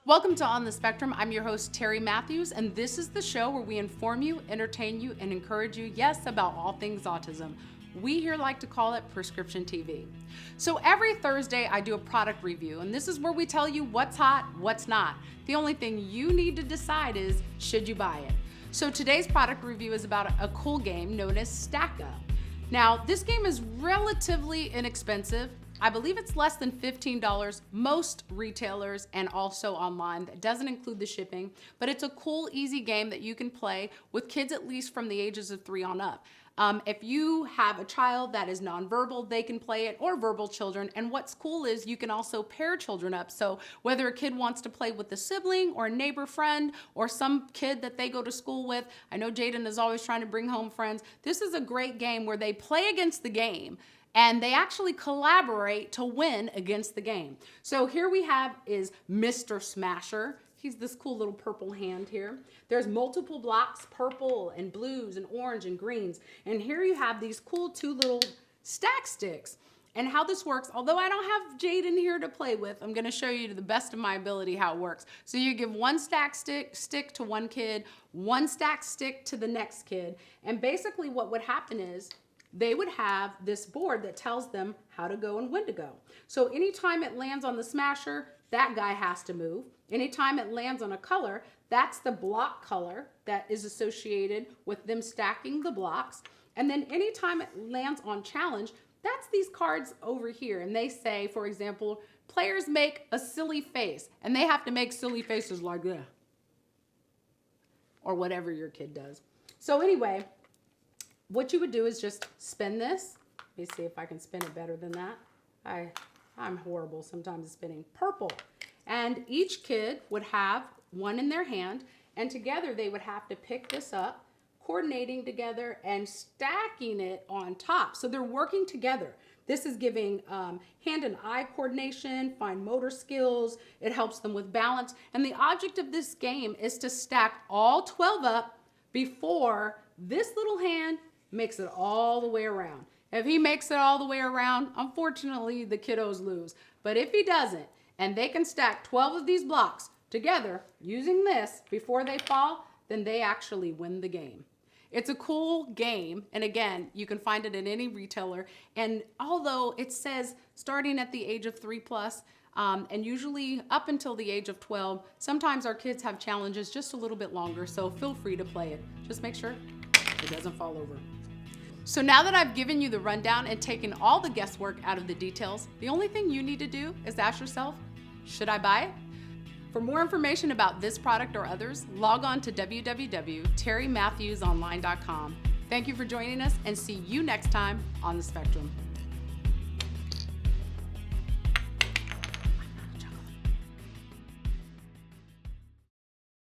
Welcome to On the Spectrum. I'm your host, Terry Matthews, and this is the show where we inform you, entertain you, and encourage you, yes, about all things autism. We here like to call it prescription TV. So every Thursday, I do a product review, and this is where we tell you what's hot, what's not. The only thing you need to decide is, should you buy it? So today's product review is about a cool game known as Stack Up. Now, this game is relatively inexpensive. I believe it's less than $15, most retailers and also online. That doesn't include the shipping, but it's a cool, easy game that you can play with kids at least from the ages of 3 on up. If you have a child that is nonverbal, they can play it, or verbal children. And what's cool is you can also pair children up. So whether a kid wants to play with a sibling or a neighbor friend or some kid that they go to school with, I know Jaden is always trying to bring home friends. This is a great game where they play against the game and they actually collaborate to win against the game. So here we have is Mr. Smasher. He's this cool little purple hand here. There's multiple blocks, purple and blues and orange and greens. And here you have these cool 2 little stack sticks. And how this works, although I don't have Jaden here to play with, I'm gonna show you to the best of my ability how it works. So you give 1 stack stick to one kid, 1 stack stick to the next kid. And basically what would happen is, they would have this board that tells them how to go and when to go. So anytime it lands on the smasher, that guy has to move. Anytime it lands on a color, that's the block color that is associated with them stacking the blocks. And then anytime it lands on challenge, that's these cards over here. And they say, for example, players make a silly face, and they have to make silly faces like that, or whatever your kid does. So anyway, what you would do is just spin this. Let me see if I can spin it better than that. I'm horrible sometimes at spinning. Purple. And each kid would have 1 in their hand, and together they would have to pick this up, coordinating together and stacking it on top. So they're working together. This is giving hand and eye coordination, fine motor skills. It helps them with balance. And the object of this game is to stack all 12 up before this little hand makes it all the way around. If he makes it all the way around, unfortunately, the kiddos lose. But if he doesn't, and they can stack 12 of these blocks together using this before they fall, then they actually win the game. It's a cool game, and again, you can find it at any retailer. And although it says starting at the age of 3+, and usually up until the age of 12, sometimes our kids have challenges just a little bit longer, so feel free to play it. Just make sure it doesn't fall over. So now that I've given you the rundown and taken all the guesswork out of the details, the only thing you need to do is ask yourself, should I buy it? For more information about this product or others, log on to www.terrymatthewsonline.com. Thank you for joining us, and see you next time on The Spectrum.